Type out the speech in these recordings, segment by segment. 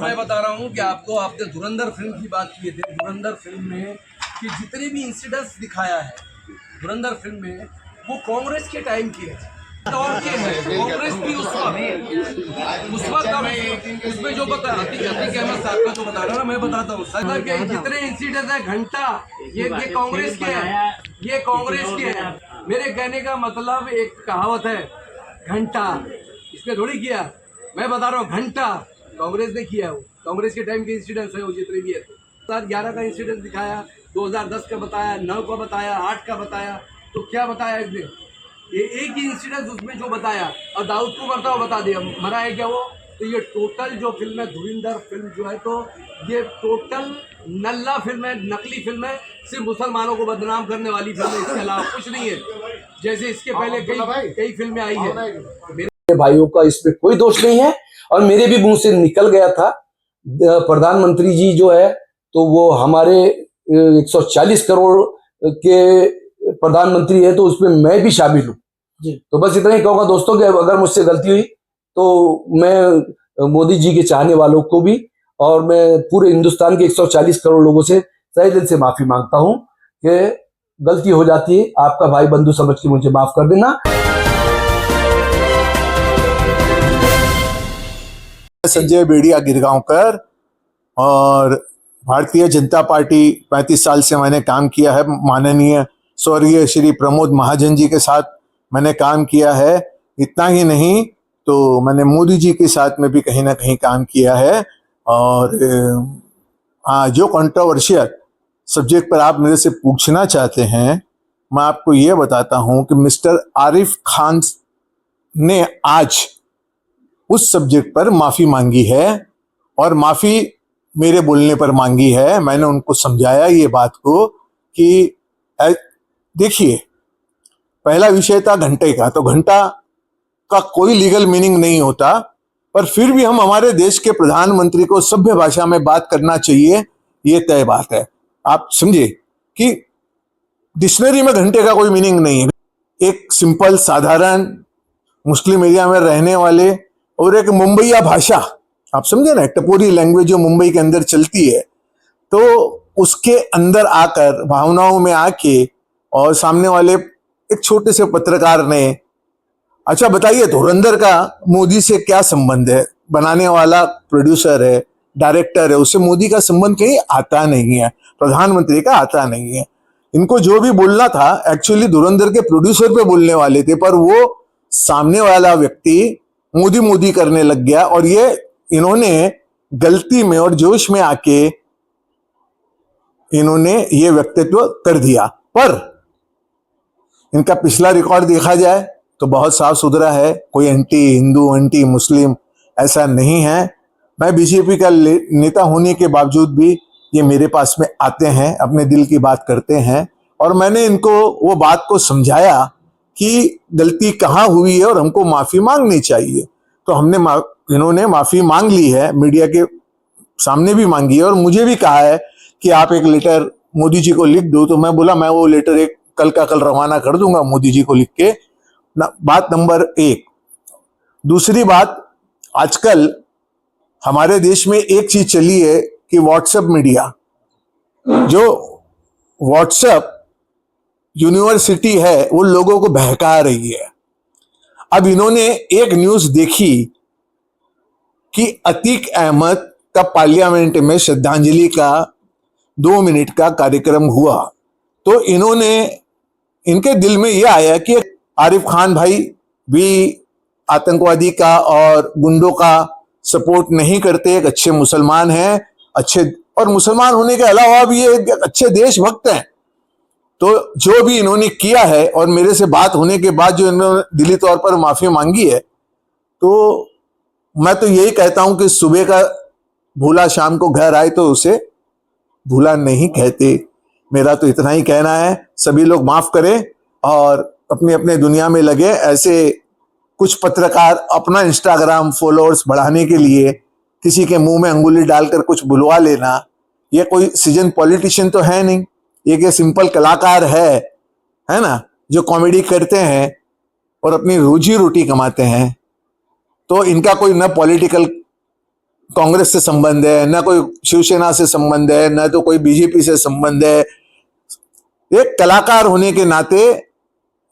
मैं बता रहा हूँ कि आपको, आपने धुरंधर फिल्म की बात की थी। धुरंधर फिल्म में कि जितने भी इंसिडेंट्स दिखाया है धुरंधर फिल्म में, वो कांग्रेस के टाइम के हैं और के हैं। कांग्रेस की उस वक्त उसमें जो बता अतीक अहमद साहब का तो बता रहा ना, मैं बताता हूँ सर के जितने इंसिडेंट है घंटा ये कांग्रेस के हैं, ये कांग्रेस के हैं। मेरे कहने का मतलब एक कहावत है, घंटा इसने थोड़ी किया, मैं बता रहा हूँ घंटा कांग्रेस ने किया है। वो कांग्रेस के टाइम के इंसिडेंट्स है वो जितने भी है। 2011 का इंसिडेंट दिखाया, 2010 का बताया, 9 का बताया, 8 का बताया, तो क्या बताया इसने? ये एक ही इंसिडेंट उसमें जो बताया, और दाऊद को मरता हुआ बता दिया, मरा है क्या वो? तो ये टोटल जो फिल्म है धुरंधर फिल्म जो है, तो ये टोटल नल्ला फिल्म है, नकली फिल्म है, सिर्फ मुसलमानों को बदनाम करने वाली फिल्म है, इसके अलावा कुछ नहीं है। जैसे इसके पहले कई फिल्में आई है। मेरे भाइयों का इसमें कोई दोष नहीं है, और मेरे भी मुंह से निकल गया था। प्रधानमंत्री जी जो है तो वो हमारे 140 करोड़ के प्रधानमंत्री है, तो उसमें मैं भी शामिल हूँ। तो बस इतना ही कहूँगा दोस्तों कि अगर मुझसे गलती हुई तो मैं मोदी जी के चाहने वालों को भी, और मैं पूरे हिंदुस्तान के 140 करोड़ लोगों से तहे दिल से माफी मांगता हूँ कि गलती हो जाती है, आपका भाई बंधु समझ के मुझे माफ कर देना। संजय बेड़िया गिरगांवकर, और भारतीय जनता पार्टी 35 साल से मैंने काम किया है। माननीय स्वर्गीय श्री प्रमोद महाजन जी के साथ मैंने काम किया है। इतना ही नहीं तो मैंने मोदी जी के साथ में भी कहीं ना कहीं काम किया है। और जो कंट्रोवर्शियल सब्जेक्ट पर आप मेरे से पूछना चाहते हैं, मैं आपको ये बताता हूं कि मिस्टर आरिफ खान ने आज उस सब्जेक्ट पर माफी मांगी है, और माफी मेरे बोलने पर मांगी है। मैंने उनको समझाया ये बात को कि देखिए, पहला विषय था घंटे का, तो घंटा का कोई लीगल मीनिंग नहीं होता, पर फिर भी हम हमारे देश के प्रधानमंत्री को सभ्य भाषा में बात करना चाहिए, ये तय बात है। आप समझे कि डिक्शनरी में घंटे का कोई मीनिंग नहीं है। एक सिंपल साधारण मुस्लिम एरिया में रहने वाले, और एक मुंबईया भाषा, आप समझे ना, टपोरी लैंग्वेज जो मुंबई के अंदर चलती है, तो उसके अंदर आकर भावनाओं में आके, और सामने वाले एक छोटे से पत्रकार ने, अच्छा बताइए धुरंधर का मोदी से क्या संबंध है? बनाने वाला प्रोड्यूसर है, डायरेक्टर है, उससे मोदी का संबंध कहीं आता नहीं है, प्रधानमंत्री का आता नहीं है। इनको जो भी बोलना था एक्चुअली धुरंधर के प्रोड्यूसर पे बोलने वाले थे, पर वो सामने वाला व्यक्ति मोदी मोदी करने लग गया, और ये इन्होंने गलती में और जोश में आके इन्होंने ये व्यक्तित्व कर दिया। पर इनका पिछला रिकॉर्ड देखा जाए तो बहुत साफ सुथरा है, कोई एंटी हिंदू एंटी मुस्लिम ऐसा नहीं है। मैं बीजेपी का नेता होने के बावजूद भी ये मेरे पास में आते हैं, अपने दिल की बात करते हैं, और मैंने इनको वो बात को समझाया कि गलती कहाँ हुई है और हमको माफी मांगनी चाहिए। तो इन्होंने माफी मांग ली है, मीडिया के सामने भी मांगी है, और मुझे भी कहा है कि आप एक लेटर मोदी जी को लिख दो। तो मैं बोला मैं वो लेटर एक कल का कल रवाना कर दूंगा मोदी जी को लिख के। बात नंबर 1। दूसरी बात, आजकल हमारे देश में एक चीज चली है कि व्हाट्सएप मीडिया, जो व्हाट्सएप यूनिवर्सिटी है, वो लोगों को बहका रही है। अब इन्होंने एक न्यूज देखी कि अतीक अहमद का पार्लियामेंट में श्रद्धांजलि का 2 मिनट का कार्यक्रम हुआ, तो इनके दिल में यह आया कि आरिफ खान भाई भी आतंकवादी का और गुंडों का सपोर्ट नहीं करते, एक अच्छे मुसलमान हैं, और मुसलमान होने के अलावा भी ये अच्छे देशभक्त हैं। तो जो भी इन्होंने किया है, और मेरे से बात होने के बाद जो इन्होंने दिली तौर पर माफी मांगी है, तो मैं तो यही कहता हूं कि सुबह का भूला शाम को घर आए तो उसे भूला नहीं कहते। मेरा तो इतना ही कहना है, सभी लोग माफ करें और अपने अपने दुनिया में लगे। ऐसे कुछ पत्रकार अपना इंस्टाग्राम फॉलोअर्स बढ़ाने के लिए किसी के मुंह में अंगुली डालकर कुछ बुलवा लेना, ये कोई सीजन पॉलिटिशियन तो है नहीं, ये सिंपल कलाकार है ना, जो कॉमेडी करते हैं और अपनी रोजी रोटी कमाते हैं। तो इनका कोई न पॉलिटिकल कांग्रेस से संबंध है, ना कोई शिवसेना से संबंध है, ना तो कोई बीजेपी से संबंध है। एक कलाकार होने के नाते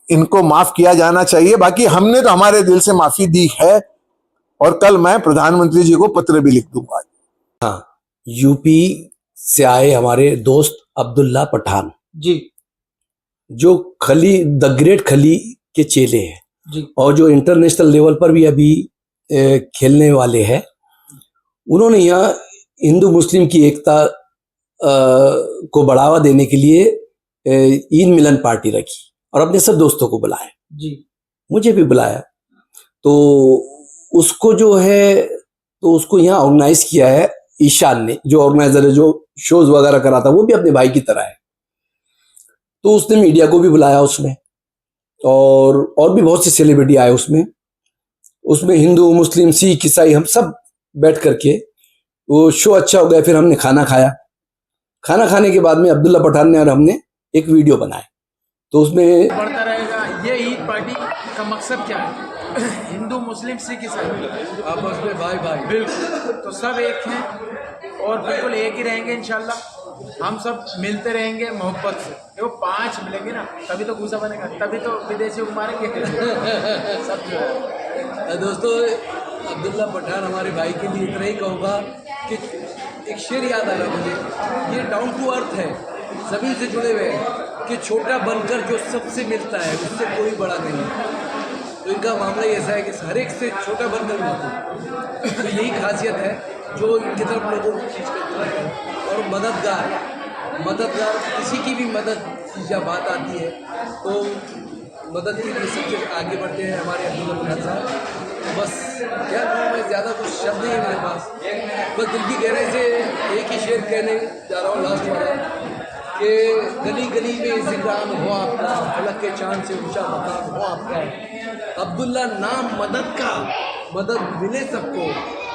इनको माफ किया जाना चाहिए। बाकी हमने तो हमारे दिल से माफी दी है और कल मैं प्रधानमंत्री जी को पत्र भी लिख दूंगा। हाँ, यूपी से आए हमारे दोस्त अब्दुल्ला पठान जी जो खली द ग्रेट खली के चेले हैं जी और जो इंटरनेशनल लेवल पर भी अभी खेलने वाले हैं, उन्होंने यहाँ हिंदू मुस्लिम की एकता को बढ़ावा देने के लिए ईद मिलन पार्टी रखी और अपने सब दोस्तों को बुलाया, जी मुझे भी बुलाया। तो उसको जो है तो उसको यहाँ ऑर्गेनाइज किया है ईशान ने, जो ऑर्गेनाइजर है, जो शोज वगैरह कराता, वो भी अपने भाई की तरह है। तो उसने मीडिया को भी बुलाया उसमें, और भी बहुत से सेलिब्रिटी आए उसमें हिंदू मुस्लिम सिख ईसाई हम सब बैठ करके वो शो अच्छा हो गया। फिर हमने खाना खाया। खाना खाने के बाद में अब्दुल्ला पठान ने और हमने एक वीडियो बनाया। तो उसमें बढ़ता रहेगा। ये ईद पार्टी का मकसद क्या है? हिंदू मुस्लिम सिख ईसाई आपस में भाई भाई बिल्कुल, तो सब एक हैं और बिल्कुल एक ही रहेंगे इंशाल्लाह। हम सब मिलते रहेंगे मोहब्बत से। देखो 5 मिलेंगे ना तभी तो गुस्सा बनेगा, तभी तो विदेशी को मारेंगे सब जो है। दोस्तों, अब्दुल्ला पठान हमारे भाई के लिए इतना ही कहूँगा कि एक शेर याद आ रहा मुझे, ये डाउन टू अर्थ है, ज़मीन से जुड़े हुए हैं कि छोटा बनकर जो सबसे मिलता है उससे कोई बड़ा नहीं है। तो इनका मामला ही ऐसा है कि हर एक से छोटा बनकर मिलता है। तो यही खासियत है जो इनकी तरफ लोगों को खींच करता है। और मददगार किसी की भी मदद की जब बात आती है तो मदद के लिए सबसे आगे बढ़ते हैं हमारे अब्दुल्ला पठान साहब। तो बस क्या कहूँ मैं, ज़्यादा कुछ शब्द नहीं है मेरे पास, बस दिल की गहराई से एक ही शेर कहने जा रहा हूँ, लास्ट वाला, कि गली गली में जिक्रान हो आपका, फलक के चांद से ऊंचा मकाम हो आपका, अब्दुल्ला नाम मदद का, मदद मिले सबको,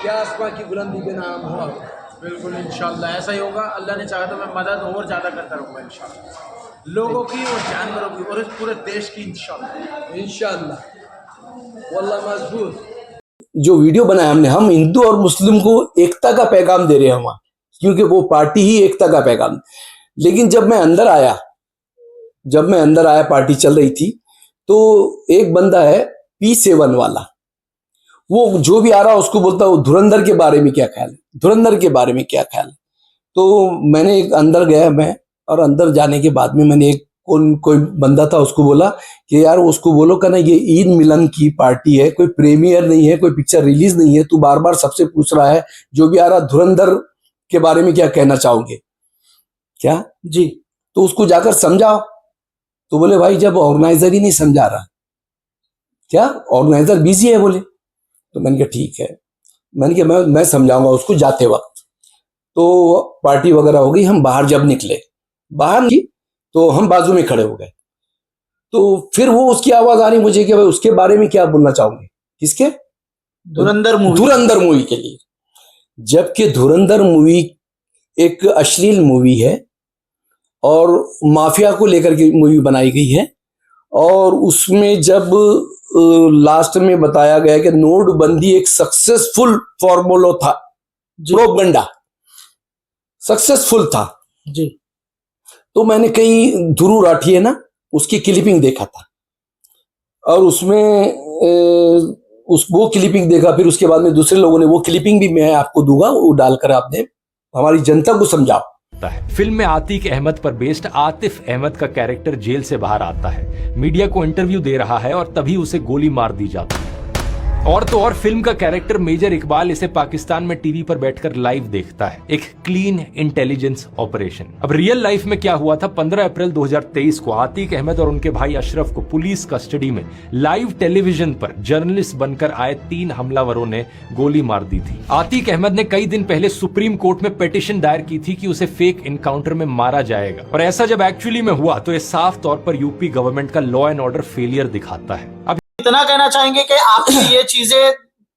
क्या आसमां की बुलंदी पे नाम हो आपका। बिल्कुल इंशाल्लाह ऐसा ही होगा। अल्लाह ने चाहा तो मैं मदद और ज़्यादा करता रहूँगा इंशाल्लाह, लोगों की और जानवरों की और इस पूरे देश की इंशाल्लाह वल्लाह मजबूर। जो वीडियो बनाया हमने, हम हिंदू और मुस्लिम को एकता का पैगाम दे रहे हैं वहाँ, क्योंकि वो पार्टी ही एकता का पैगाम। लेकिन जब मैं अंदर आया पार्टी चल रही थी, तो एक बंदा है P7 वाला, वो जो भी आ रहा उसको बोलता है धुरंधर के बारे में क्या ख्याल है, धुरंधर के बारे में क्या ख्याल है। तो मैंने एक अंदर गया मैं, और अंदर जाने के बाद में मैंने एक कोई बंदा था उसको बोला कि यार उसको बोलो कि ना ये ईद मिलन की पार्टी है, कोई प्रीमियर नहीं है, कोई पिक्चर रिलीज नहीं है, तू बार बार सबसे पूछ रहा है, जो भी आ रहा धुरंधर के बारे में क्या कहना चाहोगे क्या जी। तो उसको जाकर समझाओ। तो बोले भाई जब ऑर्गेनाइजर ही नहीं समझा रहा, क्या ऑर्गेनाइजर बिजी है बोले। तो मैंने कहा ठीक है, मैंने कहा मैं समझाऊंगा उसको जाते वक्त। तो पार्टी वगैरह हो गई, हम बाहर जब निकले, तो हम बाजू में खड़े हो गए। तो फिर वो उसकी आवाज आ रही मुझे कि भाई उसके बारे में क्या बोलना चाहोगे, किसके? धुरंधर मूवी के लिए। जबकि धुरंधर मूवी एक अश्लील मूवी है और माफिया को लेकर के मूवी बनाई गई है, और उसमें जब लास्ट में बताया गया कि नोटबंदी एक सक्सेसफुल फॉर्मूला था, प्रोपगंडा सक्सेसफुल था जी। तो मैंने कहीं ध्रुव राठी है ना, उसकी क्लिपिंग देखा था, और उसमें वो क्लिपिंग देखा। फिर उसके बाद में दूसरे लोगों ने, वो क्लिपिंग भी मैं आपको दूंगा, वो डालकर आपने हमारी जनता को समझाओ। फिल्म में आतिक अहमद पर बेस्ड आतिफ अहमद का कैरेक्टर जेल से बाहर आता है, मीडिया को इंटरव्यू दे रहा है और तभी उसे गोली मार दी जाती है। और तो और फिल्म का कैरेक्टर मेजर इकबाल इसे पाकिस्तान में टीवी पर बैठकर लाइव देखता है, एक क्लीन इंटेलिजेंस ऑपरेशन। अब रियल लाइफ में क्या हुआ था, 15 अप्रैल 2023 को आतिक अहमद और उनके भाई अशरफ को पुलिस कस्टडी में लाइव टेलीविजन पर जर्नलिस्ट बनकर आए 3 हमलावरों ने गोली मार दी थी। आतिक अहमद ने कई दिन पहले सुप्रीम कोर्ट में पिटीशन दायर की थी कि उसे फेक इनकाउंटर में मारा जाएगा, और ऐसा जब एक्चुअली में हुआ तो ये साफ तौर पर यूपी गवर्नमेंट का लॉ एंड ऑर्डर फेलियर दिखाता है। अब इतना कहना चाहेंगे कि आपने ये चीजें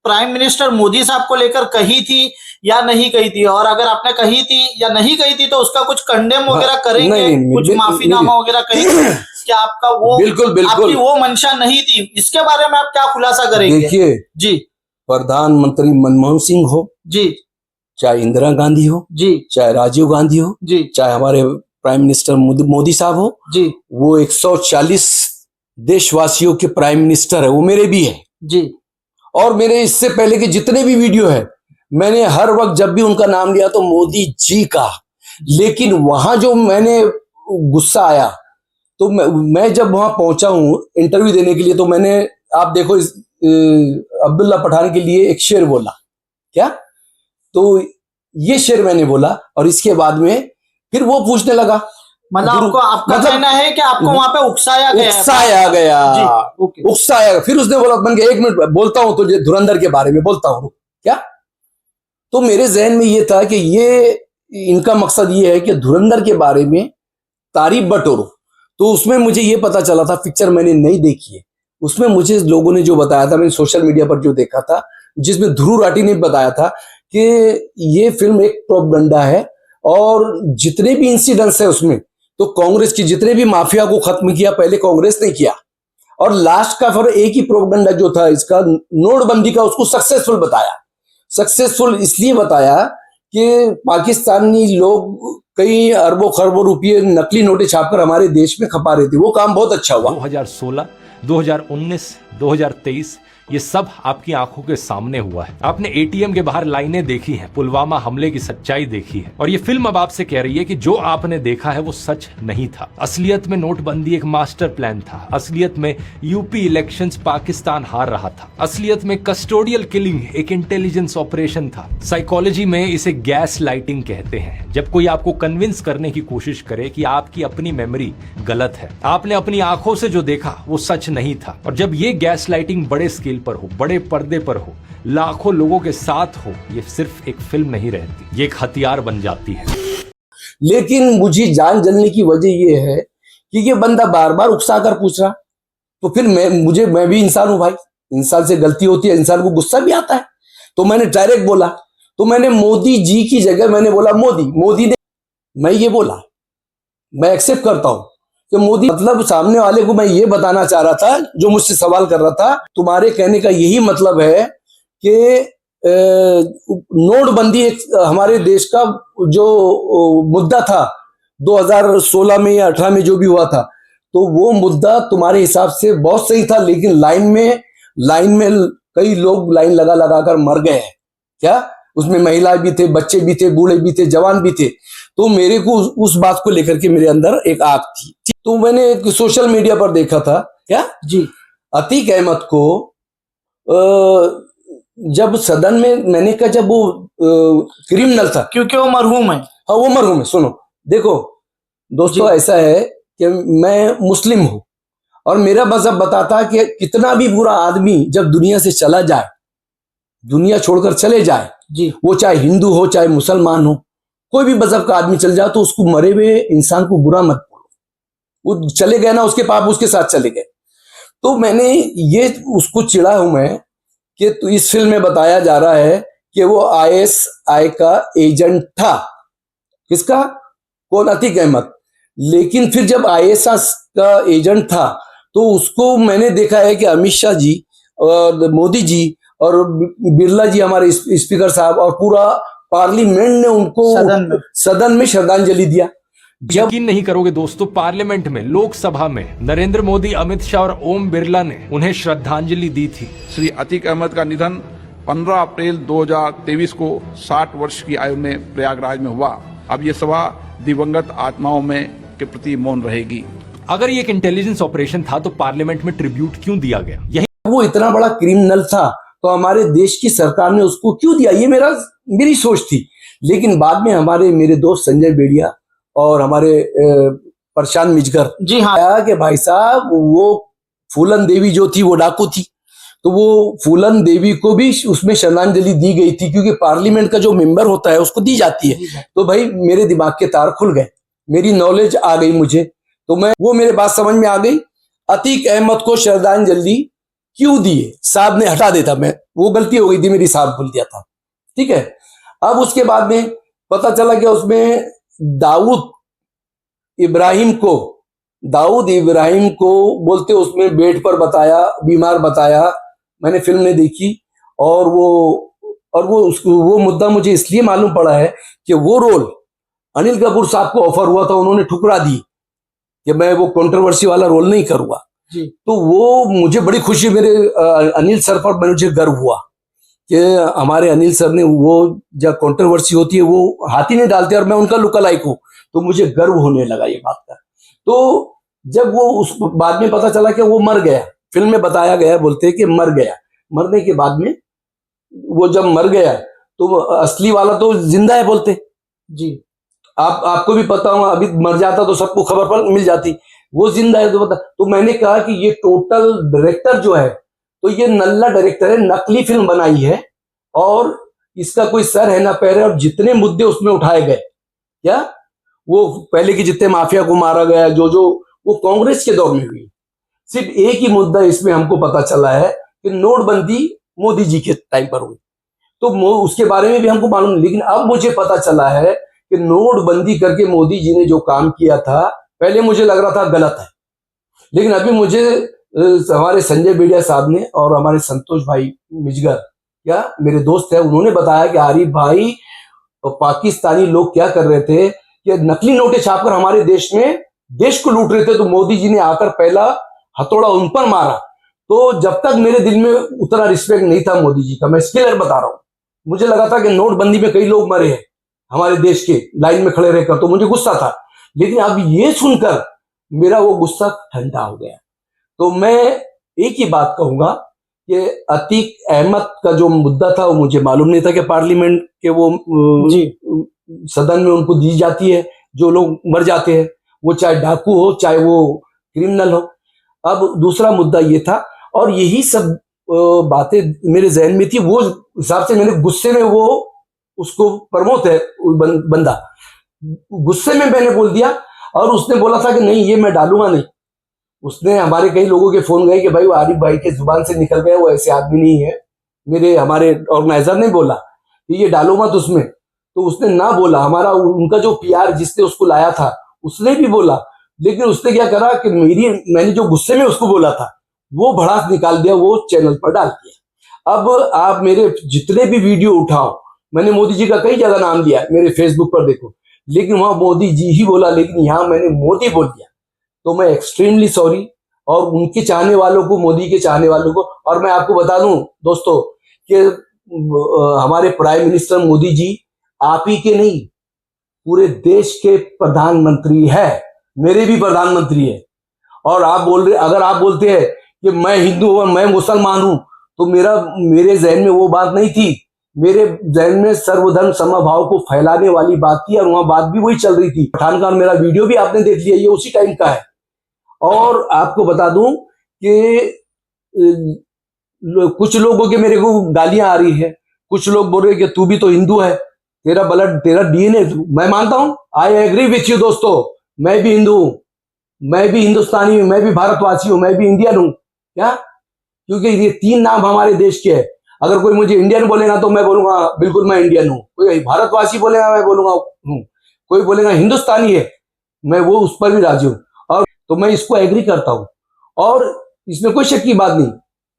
प्राइम मिनिस्टर मोदी साहब को लेकर कही थी या नहीं कही थी, और अगर आपने कही थी या नहीं कही थी तो उसका कुछ कंडेम वगैरह करेंगे, कुछ माफीनामा वगैरह करेंगे क्या? आपका वो बिल्कुल आपकी वो मंशा नहीं थी, इसके बारे में आप क्या खुलासा करेंगे? देखिए जी, प्रधानमंत्री मनमोहन सिंह हो जी, चाहे इंदिरा गांधी हो, जी चाहे राजीव गांधी हो, जी चाहे हमारे प्राइम मिनिस्टर मोदी साहब हो, जी वो 140 देशवासियों के प्राइम मिनिस्टर है, वो मेरे भी है। जी और मेरे इससे पहले के जितने भी वीडियो है, मैंने हर वक्त जब भी उनका नाम लिया तो मोदी जी का। लेकिन वहां जो मैंने गुस्सा आया, तो मैं जब वहां पहुंचा हूं इंटरव्यू देने के लिए, तो मैंने, आप देखो, अब्दुल्ला पठान के लिए एक शेर बोला क्या, तो ये शेर मैंने बोला, और इसके बाद में फिर वो पूछने लगा, मतलब आपको, आपका कहना है कि आपको वहां पे उकसाया गया है? उकसाया गया जी, ओके। उकसाया। फिर उसने बोला, बन गया, 1 मिनट बोलता हूं तुझे धुरंधर के बारे में बोलता हूं क्या। तो मेरे जहन में ये था कि ये इनका मकसद ये है कि धुरंधर के बारे में तारीफ बटोरो। तो उसमें मुझे ये पता चला था, पिक्चर मैंने नहीं देखी है, उसमें मुझे लोगों ने जो बताया था, मैंने सोशल मीडिया पर जो देखा था, जिसमें ध्रुव राठी ने बताया था कि ये फिल्म एक प्रोपगंडा है, और जितने भी इंसिडेंट्स है उसमें, तो कांग्रेस की जितने भी माफिया को खत्म किया पहले कांग्रेस ने किया, और लास्ट का फिर एक ही प्रोपगंडा जो था इसका, नोटबंदी का, उसको सक्सेसफुल बताया। सक्सेसफुल इसलिए बताया कि पाकिस्तानी लोग कई अरबों खरबों रुपये नकली नोटें छापकर हमारे देश में खपा रहे थे, वो काम बहुत अच्छा हुआ। 2016, 2019, 2023 ये सब आपकी आंखों के सामने हुआ है। आपने एटीएम के बाहर लाइनें देखी हैं, पुलवामा हमले की सच्चाई देखी है, और ये फिल्म अब आपसे कह रही है कि जो आपने देखा है वो सच नहीं था। असलियत में नोटबंदी एक मास्टर प्लान था। असलियत में यूपी इलेक्शंस पाकिस्तान हार रहा था। असलियत में कस्टोडियल किलिंग एक इंटेलिजेंस ऑपरेशन था। साइकोलॉजी में इसे गैस लाइटिंग कहते हैं, जब कोई आपको कन्विंस करने की कोशिश करे कि आपकी अपनी मेमोरी गलत है, आपने अपनी आंखों से जो देखा वो सच नहीं था। और जब ये गैस लाइटिंग बड़े स्केल पर हो, बड़े पर्दे पर हो, लाखों लोगों के साथ हो, ये सिर्फ एक फिल्म नहीं रहती, ये एक हथियार बन जाती है। लेकिन मुझे जान जलने की वजह यह है कि ये बंदा बार बार उकसा कर पूछ रहा, तो फिर मैं भी इंसान हूं भाई, इंसान से गलती होती है, इंसान को गुस्सा भी आता है। तो मैंने डायरेक्ट बोला, तो मैंने मोदी जी की जगह मैंने बोला मोदी ने, मैं ये बोला, मैं एक्सेप्ट करता हूं कि मोदी, मतलब सामने वाले को मैं ये बताना चाह रहा था, जो मुझसे सवाल कर रहा था, तुम्हारे कहने का यही मतलब है कि नोटबंदी एक हमारे देश का जो मुद्दा था 2016 में या 18 में जो भी हुआ था, तो वो मुद्दा तुम्हारे हिसाब से बहुत सही था, लेकिन लाइन में कई लोग लाइन लगा लगा कर मर गए हैं क्या, उसमें महिलाएं भी थे, बच्चे भी थे, बूढ़े भी थे, जवान भी थे। तो मेरे को उस बात को लेकर के मेरे अंदर एक आग थी। तो मैंने एक सोशल मीडिया पर देखा था क्या जी, अतीक अहमद को जब सदन में मैंने कहा, जब वो क्रिमिनल था, क्योंकि वो मरहूम है। हाँ वो मरहूम है। सुनो, देखो दोस्तों, ऐसा है कि मैं मुस्लिम हूं, और मेरा मजहब बताता कि कितना भी बुरा आदमी जब दुनिया से चला जाए, दुनिया छोड़कर चले जाए जी, वो चाहे हिंदू हो चाहे मुसलमान हो, कोई भी मजहब का आदमी चल जाए, तो उसको मरे हुए इंसान को बुरा मत बोलो, वो चले गए ना, उसके पाप उसके साथ चले गए। तो मैंने ये उसको चिढ़ा हूं मैं कि तो इस फिल्म में बताया जा रहा है कि वो आईएसआई का एजेंट था। किसका? कौन? अतीक अहमद। लेकिन फिर जब आईएसआई का एजेंट था, तो उसको मैंने देखा है कि अमित शाह जी और मोदी जी और बिरला जी, हमारे स्पीकर साहब, और पूरा पार्लियामेंट ने उनको सदन में श्रद्धांजलि दिया। यकीन नहीं करोगे दोस्तों, पार्लियामेंट में, लोकसभा में नरेंद्र मोदी, अमित शाह और ओम बिरला ने उन्हें श्रद्धांजलि दी थी। श्री अतीक अहमद का निधन 15 अप्रैल 2023 को 60 वर्ष की आयु में प्रयागराज में हुआ। अब ये सभा दिवंगत आत्माओं में के प्रति मौन रहेगी। अगर ये एक इंटेलिजेंस ऑपरेशन था तो पार्लियामेंट में ट्रिब्यूट क्यों दिया गया? यही वो इतना बड़ा क्रिमिनल था, तो हमारे देश की सरकार ने उसको क्यों दिया, ये मेरी सोच थी। लेकिन बाद में मेरे दोस्त संजय बेड़िया और हमारे प्रशांत मिजगर जी हाँ, कि भाई साहब, वो फूलन देवी जो थी वो डाकू थी, तो वो फूलन देवी को भी उसमें श्रद्धांजलि दी गई थी, क्योंकि पार्लियामेंट का जो मेंबर होता है उसको दी जाती है। तो भाई मेरे दिमाग के तार खुल गए, मेरी नॉलेज आ गई मुझे, तो वो मेरे बात समझ में आ गई। अतीक अहमद को श्रद्धांजलि क्यों दिए? साहब ने हटा देता, मैं, वो गलती हो गई थी मेरी, साहब भूल दिया था, ठीक है। अब उसके बाद में पता चला कि उसमें दाऊद इब्राहिम को बोलते, उसमें बेड पर बताया, बीमार बताया। मैंने फिल्म नहीं देखी, और वो और वो मुद्दा मुझे इसलिए मालूम पड़ा है कि वो रोल अनिल कपूर साहब को ऑफर हुआ था, उन्होंने ठुकरा दी कि मैं वो कंट्रोवर्सी वाला रोल नहीं करूंगा। जी। तो वो मुझे बड़ी खुशी, मेरे अनिल सर पर मुझे गर्व हुआ कि हमारे अनिल सर ने वो जब कंट्रोवर्सी होती है वो हाथ ही नहीं डालते, और मैं उनका लुकलाइक हूँ, तो मुझे गर्व होने लगा ये बात का। तो जब वो उस बाद में पता चला कि वो मर गया, फिल्म में बताया गया, बोलते हैं कि मर गया, मरने के बाद में वो जब मर गया तो असली वाला तो जिंदा है बोलते। जी। आपको भी पता होगा, अभी मर जाता तो सबको खबर पर मिल जाती, वो जिंदा है तो पता। तो मैंने कहा कि ये टोटल डायरेक्टर जो है, तो ये नल्ला डायरेक्टर है, नकली फिल्म बनाई है, और इसका कोई सर है ना पैर है। और जितने मुद्दे उसमें उठाए गए, क्या वो पहले की जितने माफिया को मारा गया, जो वो कांग्रेस के दौर में हुई। सिर्फ एक ही मुद्दा इसमें हमको पता चला है कि नोटबंदी मोदी जी के टाइम पर हुई, तो उसके बारे में भी हमको मालूम नहीं। लेकिन अब मुझे पता चला है कि नोटबंदी करके मोदी जी ने जो काम किया था, पहले मुझे लग रहा था गलत है, लेकिन अभी मुझे हमारे संजय बेडिया साहब ने और हमारे संतोष भाई मिजगर, क्या मेरे दोस्त है, उन्होंने बताया कि आरिफ भाई, पाकिस्तानी लोग क्या कर रहे थे कि नकली नोटें छापकर हमारे देश में देश को लूट रहे थे। तो मोदी जी ने आकर पहला हथौड़ा उन पर मारा। तो जब तक मेरे दिल में उतना रिस्पेक्ट नहीं था मोदी जी का, मैं क्लियर बता रहा हूँ, मुझे लगा था कि नोटबंदी में कई लोग मरे हैं हमारे देश के, लाइन में खड़े रहकर, तो मुझे गुस्सा था। लेकिन अब ये सुनकर मेरा वो गुस्सा ठंडा हो गया। तो मैं एक ही बात कहूंगा कि अतीक अहमद का जो मुद्दा था, वो मुझे मालूम नहीं था कि पार्लियामेंट के वो सदन में उनको दी जाती है, जो लोग मर जाते हैं, वो चाहे डाकू हो चाहे वो क्रिमिनल हो। अब दूसरा मुद्दा ये था, और यही सब बातें मेरे जहन में थी, वो हिसाब से मैंने गुस्से में वो उसको प्रमोद है बंदा, गुस्से में मैंने बोल दिया, और उसने बोला था कि नहीं ये मैं डालूंगा नहीं। उसने, हमारे कई लोगों के फोन गए कि भाई वो आरिफ भाई के जुबान से निकल गया, वो ऐसे आदमी नहीं है। मेरे हमारे ऑर्गेनाइजर ने बोला कि ये डालो मत उसमें, तो उसने ना बोला। हमारा उनका जो पीआर जिसने उसको लाया था उसने भी बोला, लेकिन उसने क्या करा कि मैंने जो गुस्से में उसको बोला था वो भड़ास निकाल दिया, वो चैनल पर डाल दिया। अब आप मेरे जितने भी वीडियो उठाओ, मैंने मोदी जी का कई जगह नाम लिया, मेरे फेसबुक पर देखो, लेकिन वहां मोदी जी ही बोला, लेकिन यहां मैंने मोदी बोल दिया। तो मैं एक्सट्रीमली सॉरी, और उनके चाहने वालों को, मोदी के चाहने वालों को। और मैं आपको बता दूं दोस्तों कि हमारे प्राइम मिनिस्टर मोदी जी आप ही के नहीं, पूरे देश के प्रधानमंत्री है, मेरे भी प्रधानमंत्री है। और आप बोल रहे, अगर आप बोलते हैं कि मैं हिंदू हूं, मैं मुसलमान हूं, तो मेरे जहन में वो बात नहीं थी। मेरे जहन में सर्वधर्म समभाव को फैलाने वाली बात थी, और वहां बात भी वही चल रही थी। पठान का मेरा वीडियो भी आपने देख लिया, ये उसी टाइम का है। और आपको बता दूं कि कुछ लोगों के मेरे को गालियां आ रही है, कुछ लोग बोल रहे हैं कि तू भी तो हिंदू है, तेरा ब्लड, तेरा डीएनए। मैं मानता हूं, आई एग्री विथ यू दोस्तों, मैं भी हिंदू हूं, मैं भी हिंदुस्तानी हूं, मैं भी भारतवासी हूं, मैं भी इंडियन हूं। क्या? क्योंकि ये तीन नाम हमारे देश के हैं। अगर कोई मुझे इंडियन बोलेगा तो मैं बोलूंगा बिल्कुल मैं इंडियन हूं, कोई भारतवासी बोलेगा मैं बोलूंगा हूं, कोई बोलेगा हिंदुस्तानी है, मैं वो उस पर भी राजी हूं। और तो मैं इसको एग्री करता हूं, और इसमें कोई शक की बात नहीं।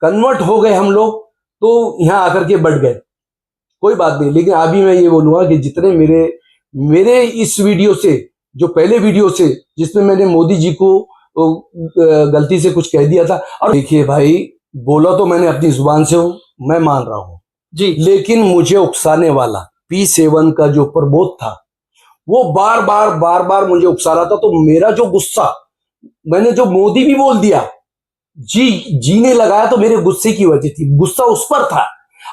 कन्वर्ट हो गए हम लोग तो यहां आकर के बढ़ गए, कोई बात नहीं। लेकिन अभी मैं ये बोलूंगा कि जितने मेरे इस वीडियो से, जो पहले वीडियो से जिसमें मैंने मोदी जी को गलती से कुछ कह दिया था, और देखिए भाई, बोला तो मैंने अपनी जुबान से हूं, मैं मान रहा हूं जी, लेकिन मुझे उकसाने वाला P7 का जो प्रमोद था, वो बार बार मुझे उकसा रहा था। तो मेरा जो गुस्सा, मैंने जो मोदी भी बोल दिया, जी ने लगाया, तो मेरे गुस्से की वजह थी, गुस्सा उस पर था।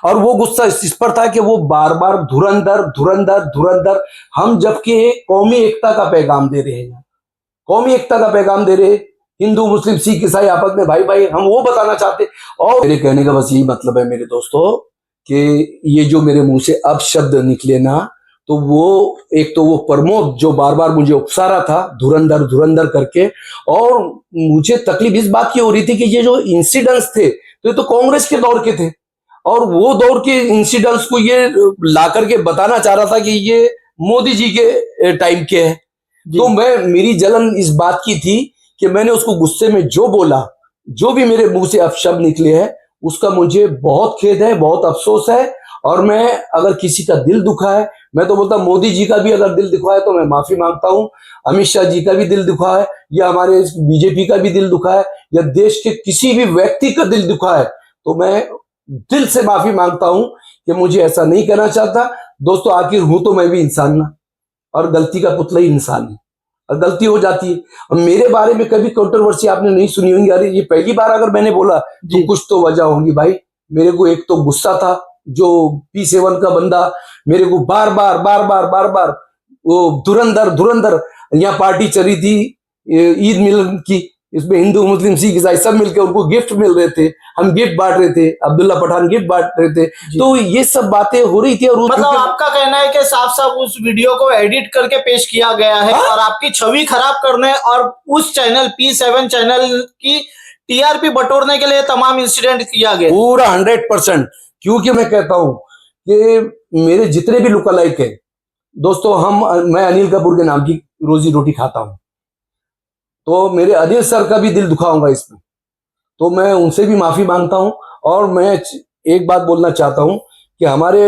और वो गुस्सा इस पर था कि वो बार बार धुरंधर, हम जबकि कौमी एकता का पैगाम दे रहे हैं, कौमी एकता का पैगाम दे रहे, हिंदू मुस्लिम सिख ईसाई आपस में भाई भाई, हम वो बताना चाहते। और मेरे कहने का बस यही मतलब है मेरे दोस्तों, कि ये जो मेरे मुंह से अब शब्द निकले ना, तो वो एक तो वो प्रमोद जो बार बार मुझे उकसा रहा था धुरंधर करके, और मुझे तकलीफ इस बात की हो रही थी कि ये जो इंसिडेंट्स थे तो ये तो कांग्रेस के दौर के थे, और वो दौर के इंसिडेंट्स को ये ला करके बताना चाह रहा था कि ये मोदी जी के टाइम के है। तो मेरी जलन इस बात की थी कि मैंने उसको गुस्से में जो बोला, जो भी मेरे मुंह से अपशब्द निकले हैं, उसका मुझे बहुत खेद है, बहुत अफसोस है। और मैं अगर किसी का दिल दुखा है, मैं तो बोलता मोदी जी का भी अगर दिल दुखा है तो मैं माफी मांगता हूं, अमित शाह जी का भी दिल दुखा है, या हमारे बीजेपी का भी दिल दुखा है, या देश के किसी भी व्यक्ति का दिल दुखा है, तो मैं दिल से माफी मांगता हूं कि मुझे ऐसा नहीं करना चाहता। दोस्तों, आखिर हूं तो मैं भी इंसान ना, और गलती का पुतला ही इंसान है, और गलती हो जाती है। और मेरे बारे में कभी कंट्रोवर्सी आपने नहीं सुनी होगी, अरे ये पहली बार अगर मैंने बोला तो कुछ तो वजह होगी भाई। मेरे को एक तो गुस्सा था, जो P7 का बंदा मेरे को बार बार वो धुरंधर यहाँ पार्टी चली थी ईद मिलन की, इसमें हिंदू मुस्लिम सिख ईसाई सब मिलकर उनको गिफ्ट मिल रहे थे, हम गिफ्ट बांट रहे थे, अब्दुल्ला पठान गिफ्ट बांट रहे थे, तो ये सब बातें हो रही थी। और मतलब आपका कहना है कि साफ साफ उस वीडियो को एडिट करके पेश किया गया है और आपकी छवि खराब करने और उस चैनल P7 चैनल की TRP बटोरने के लिए तमाम इंसिडेंट किया गया पूरा 100%। क्योंकि मैं कहता हूं कि मेरे जितने भी लुक अलाइक है दोस्तों, मैं अनिल कपूर के नाम की रोजी रोटी खाता हूं, तो मेरे अनिल सर का भी दिल दुखा होगा इसमें, तो मैं उनसे भी माफी मांगता हूं। और मैं एक बात बोलना चाहता हूं कि हमारे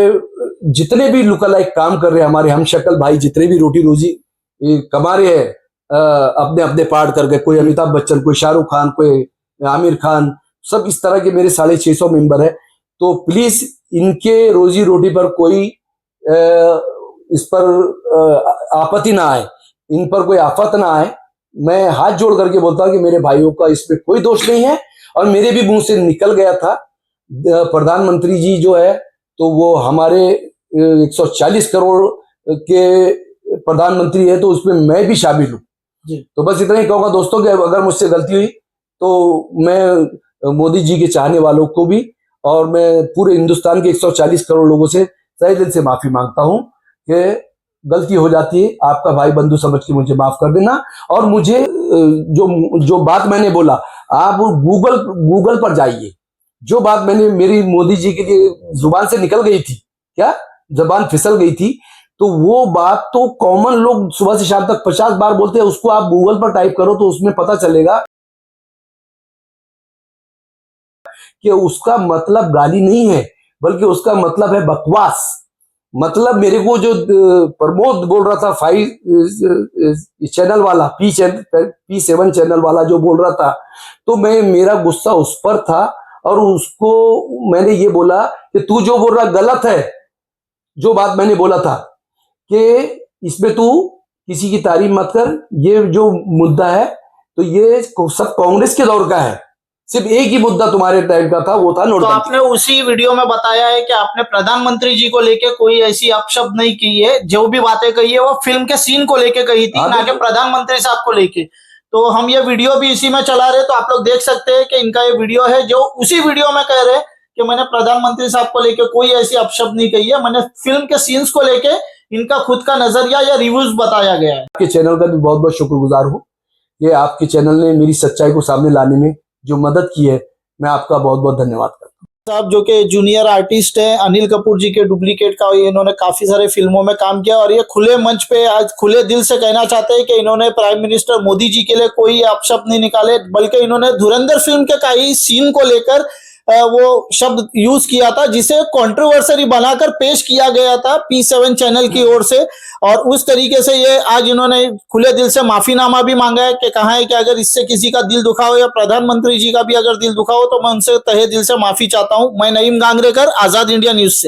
जितने भी लुक अलाइक काम कर रहे हैं, हमारे हम शक्ल भाई जितने भी रोटी रोजी कमा रहे हैं अपने अपने पार्ट करके, कोई अमिताभ बच्चन, कोई शाहरुख खान, कोई आमिर खान, सब इस तरह के मेरे 650 मेंबर है, तो प्लीज इनके रोजी रोटी पर कोई इस पर आपत्ति ना आए, इन पर कोई आफत ना आए। मैं हाथ जोड़ करके बोलता हूं कि मेरे भाइयों का इसमें कोई दोष नहीं है, और मेरे भी मुंह से निकल गया था। प्रधानमंत्री जी जो है तो वो हमारे 140 करोड़ के प्रधानमंत्री है, तो उसमें मैं भी शामिल हूं। तो बस इतना ही कहूंगा दोस्तों कि अगर मुझसे गलती हुई तो मैं मोदी जी के चाहने वालों को भी और मैं पूरे हिंदुस्तान के 140 करोड़ लोगों से तहे दिल से माफी मांगता हूं कि गलती हो जाती है, आपका भाई बंधु समझ के मुझे माफ कर देना। और मुझे जो बात मैंने बोला, आप गूगल पर जाइए, जो बात मैंने मेरी मोदी जी के लिए जुबान से निकल गई थी, क्या जबान फिसल गई थी, तो वो बात तो कॉमन लोग सुबह से शाम तक 50 बार बोलते हैं, उसको आप गूगल पर टाइप करो तो उसमें पता चलेगा कि उसका मतलब गाली नहीं है, बल्कि उसका मतलब है बकवास। मतलब मेरे को जो प्रमोद बोल रहा था 5 चैनल वाला, P7 चैनल वाला जो बोल रहा था, तो मेरा गुस्सा उस पर था, और उसको मैंने ये बोला कि तू जो बोल रहा गलत है। जो बात मैंने बोला था कि इसमें तू किसी की तारीफ मत कर, ये जो मुद्दा है तो ये सब कांग्रेस के दौर का है, सिर्फ एक ही मुद्दा तुम्हारे टाइम का था, वो था नोटबंदी। तो आपने उसी वीडियो में बताया है कि आपने प्रधानमंत्री जी को लेके कोई ऐसी अपशब्द नहीं की है, जो भी बातें कही है वो फिल्म के सीन को लेके कही थी, ना कि प्रधानमंत्री साहब को लेके। तो हम ये वीडियो भी इसी में चला रहे, तो आप लोग देख सकते हैं कि इनका ये वीडियो है, जो उसी वीडियो में कह रहे हैं कि मैंने प्रधानमंत्री साहब को लेके कोई ऐसी अपशब्द नहीं कही है, मैंने फिल्म के सीन्स को लेके इनका खुद का नजरिया या रिव्यूज बताया गया है। आपके चैनल का भी बहुत बहुत शुक्रगुजार हूँ कि आपके चैनल ने मेरी सच्चाई को सामने लाने में जो मदद की है, मैं आपका बहुत बहुत धन्यवाद करता हूँ। साहब जो कि जूनियर आर्टिस्ट है, अनिल कपूर जी के डुप्लीकेट का इन्होंने काफी सारे फिल्मों में काम किया, और ये खुले मंच पे आज खुले दिल से कहना चाहते हैं कि इन्होंने प्राइम मिनिस्टर मोदी जी के लिए कोई अपशब्द नहीं निकाले, बल्कि इन्होंने धुरंधर फिल्म के कई सीन को लेकर वो शब्द यूज किया था, जिसे कंट्रोवर्सी बनाकर पेश किया गया था P7 चैनल की ओर से। और उस तरीके से ये आज इन्होंने खुले दिल से माफीनामा भी मांगा है कि कहा है कि अगर इससे किसी का दिल दुखा हो या प्रधानमंत्री जी का भी अगर दिल दुखा हो तो मैं उनसे तहे दिल से माफी चाहता हूं। मैं नईम गांगरेकर, आजाद इंडिया न्यूज से।